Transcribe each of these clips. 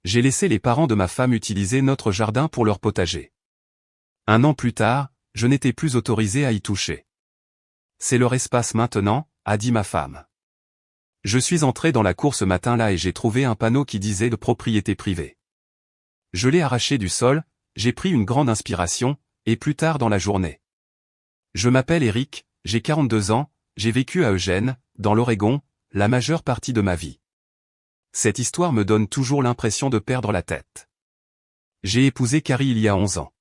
J'ai laissé les parents de ma femme utiliser notre jardin pour leur potager. 1 an plus tard, je n'étais plus autorisé à y toucher. C'est leur espace maintenant, a dit ma femme. Je suis entré dans la cour ce matin-là et j'ai trouvé un panneau qui disait de propriété privée. Je l'ai arraché du sol, j'ai pris une grande inspiration, et plus tard dans la journée. Je m'appelle Eric, j'ai 42 ans, j'ai vécu à Eugene, dans l'Oregon, la majeure partie de ma vie. Cette histoire me donne toujours l'impression de perdre la tête. J'ai épousé Carrie il y a 11 ans.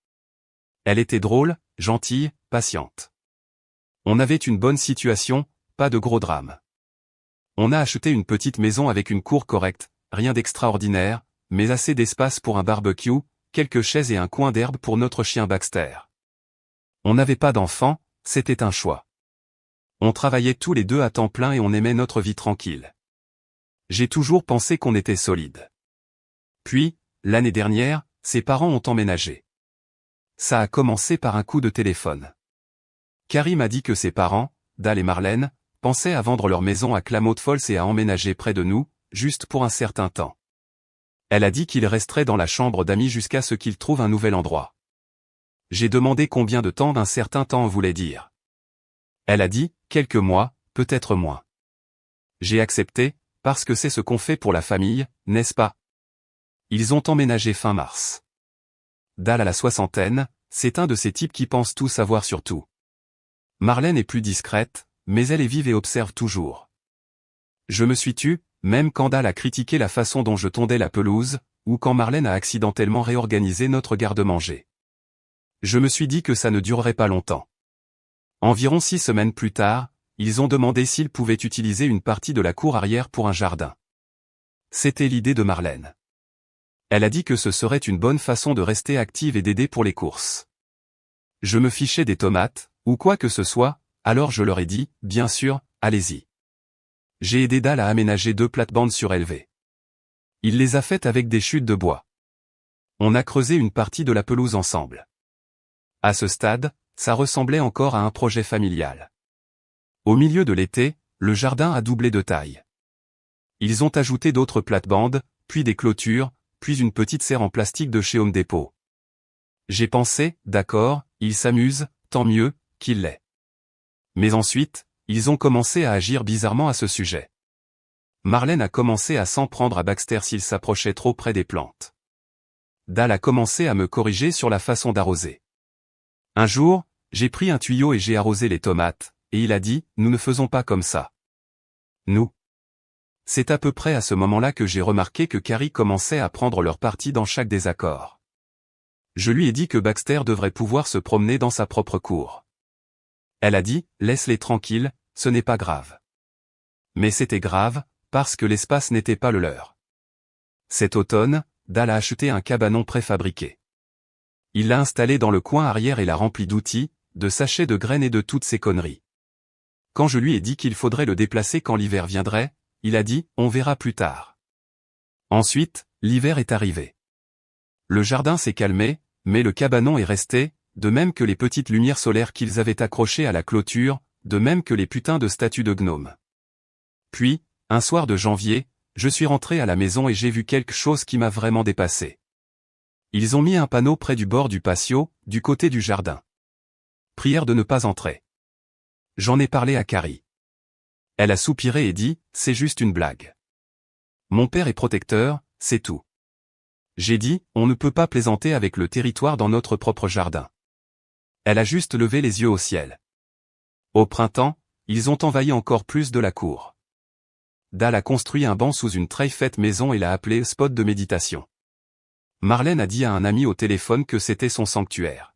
Elle était drôle, gentille, patiente. On avait une bonne situation, pas de gros drames. On a acheté une petite maison avec une cour correcte, rien d'extraordinaire, mais assez d'espace pour un barbecue, quelques chaises et un coin d'herbe pour notre chien Baxter. On n'avait pas d'enfants, c'était un choix. On travaillait tous les deux à temps plein et on aimait notre vie tranquille. J'ai toujours pensé qu'on était solide. Puis, l'année dernière, ses parents ont emménagé. Ça a commencé par un coup de téléphone. Carrie m'a dit que ses parents, Dal et Marlène, pensaient à vendre leur maison à Klamath Falls et à emménager près de nous, juste pour un certain temps. Elle a dit qu'ils resteraient dans la chambre d'amis jusqu'à ce qu'ils trouvent un nouvel endroit. J'ai demandé combien de temps d'un certain temps voulait dire. Elle a dit, quelques mois, peut-être moins. J'ai accepté, parce que c'est ce qu'on fait pour la famille, n'est-ce pas? Ils ont emménagé fin mars. Dal a la soixantaine, c'est un de ces types qui pensent tout savoir sur tout. Marlène est plus discrète, mais elle est vive et observe toujours. Je me suis tu, même quand Dal a critiqué la façon dont je tondais la pelouse, ou quand Marlène a accidentellement réorganisé notre garde-manger. Je me suis dit que ça ne durerait pas longtemps. Environ 6 semaines plus tard, ils ont demandé s'ils pouvaient utiliser une partie de la cour arrière pour un jardin. C'était l'idée de Marlène. Elle a dit que ce serait une bonne façon de rester active et d'aider pour les courses. Je me fichais des tomates, ou quoi que ce soit, alors je leur ai dit, bien sûr, allez-y. J'ai aidé Dal à aménager 2 plates-bandes surélevées. Il les a faites avec des chutes de bois. On a creusé une partie de la pelouse ensemble. À ce stade, ça ressemblait encore à un projet familial. Au milieu de l'été, le jardin a doublé de taille. Ils ont ajouté d'autres plates-bandes, puis des clôtures, puis une petite serre en plastique de chez Home Depot. J'ai pensé, d'accord, ils s'amusent, tant mieux, qu'ils l'aient. Mais ensuite, ils ont commencé à agir bizarrement à ce sujet. Marlène a commencé à s'en prendre à Baxter s'il s'approchait trop près des plantes. Dal a commencé à me corriger sur la façon d'arroser. Un jour, j'ai pris un tuyau et j'ai arrosé les tomates, et il a dit, nous ne faisons pas comme ça. Nous. C'est à peu près à ce moment-là que j'ai remarqué que Carrie commençait à prendre leur parti dans chaque désaccord. Je lui ai dit que Baxter devrait pouvoir se promener dans sa propre cour. Elle a dit, laisse-les tranquilles, ce n'est pas grave. Mais c'était grave, parce que l'espace n'était pas le leur. Cet automne, Dal a acheté un cabanon préfabriqué. Il l'a installé dans le coin arrière et l'a rempli d'outils, de sachets de graines et de toutes ces conneries. Quand je lui ai dit qu'il faudrait le déplacer quand l'hiver viendrait, il a dit, on verra plus tard. Ensuite, l'hiver est arrivé. Le jardin s'est calmé, mais le cabanon est resté, de même que les petites lumières solaires qu'ils avaient accrochées à la clôture, de même que les putains de statues de gnomes. Puis, un soir de janvier, je suis rentré à la maison et j'ai vu quelque chose qui m'a vraiment dépassé. Ils ont mis un panneau près du bord du patio, du côté du jardin. Prière de ne pas entrer. J'en ai parlé à Carrie. Elle a soupiré et dit, c'est juste une blague. Mon père est protecteur, c'est tout. J'ai dit, on ne peut pas plaisanter avec le territoire dans notre propre jardin. Elle a juste levé les yeux au ciel. Au printemps, ils ont envahi encore plus de la cour. Dal a construit un banc sous une très faite maison et l'a appelé spot de méditation. Marlène a dit à un ami au téléphone que c'était son sanctuaire.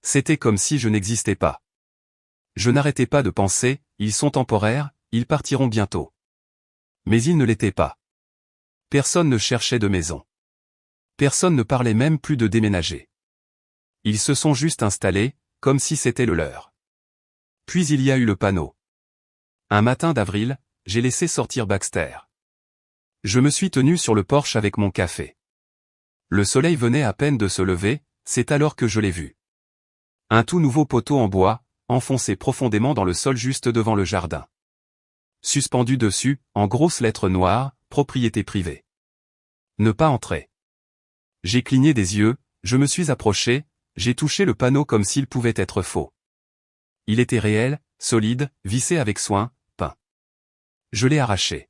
C'était comme si je n'existais pas. Je n'arrêtais pas de penser, ils sont temporaires, ils partiront bientôt. Mais ils ne l'étaient pas. Personne ne cherchait de maison. Personne ne parlait même plus de déménager. Ils se sont juste installés, comme si c'était le leur. Puis il y a eu le panneau. Un matin d'avril, j'ai laissé sortir Baxter. Je me suis tenu sur le porche avec mon café. Le soleil venait à peine de se lever, c'est alors que je l'ai vu. Un tout nouveau poteau en bois, enfoncé profondément dans le sol juste devant le jardin. Suspendu dessus, en grosses lettres noires, propriété privée. Ne pas entrer. J'ai cligné des yeux, je me suis approché, j'ai touché le panneau comme s'il pouvait être faux. Il était réel, solide, vissé avec soin, peint. Je l'ai arraché.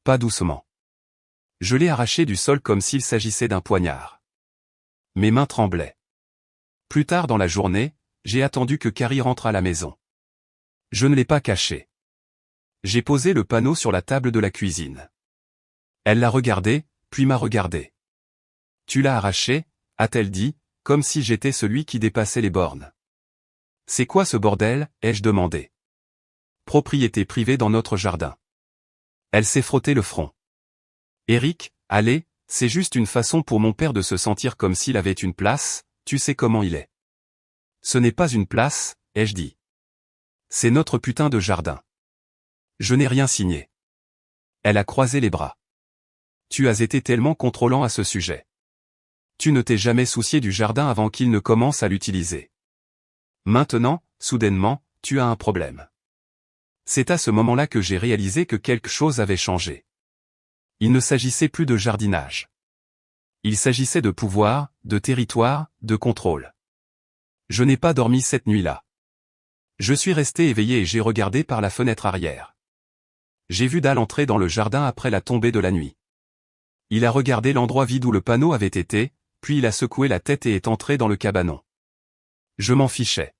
Pas doucement. Je l'ai arraché du sol comme s'il s'agissait d'un poignard. Mes mains tremblaient. Plus tard dans la journée, j'ai attendu que Carrie rentre à la maison. Je ne l'ai pas caché. J'ai posé le panneau sur la table de la cuisine. Elle l'a regardé, puis m'a regardé. Tu l'as arraché, a-t-elle dit, comme si j'étais celui qui dépassait les bornes. C'est quoi ce bordel, ai-je demandé. Propriété privée dans notre jardin. Elle s'est frotté le front. Eric, allez, c'est juste une façon pour mon père de se sentir comme s'il avait une place, tu sais comment il est. Ce n'est pas une place, ai-je dit. C'est notre putain de jardin. Je n'ai rien signé. Elle a croisé les bras. Tu as été tellement contrôlant à ce sujet. Tu ne t'es jamais soucié du jardin avant qu'il ne commence à l'utiliser. Maintenant, soudainement, tu as un problème. C'est à ce moment-là que j'ai réalisé que quelque chose avait changé. Il ne s'agissait plus de jardinage. Il s'agissait de pouvoir, de territoire, de contrôle. Je n'ai pas dormi cette nuit-là. Je suis resté éveillé et j'ai regardé par la fenêtre arrière. J'ai vu Dal entrer dans le jardin après la tombée de la nuit. Il a regardé l'endroit vide où le panneau avait été, puis il a secoué la tête et est entré dans le cabanon. Je m'en fichais.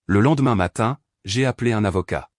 Le lendemain matin, j'ai appelé un avocat.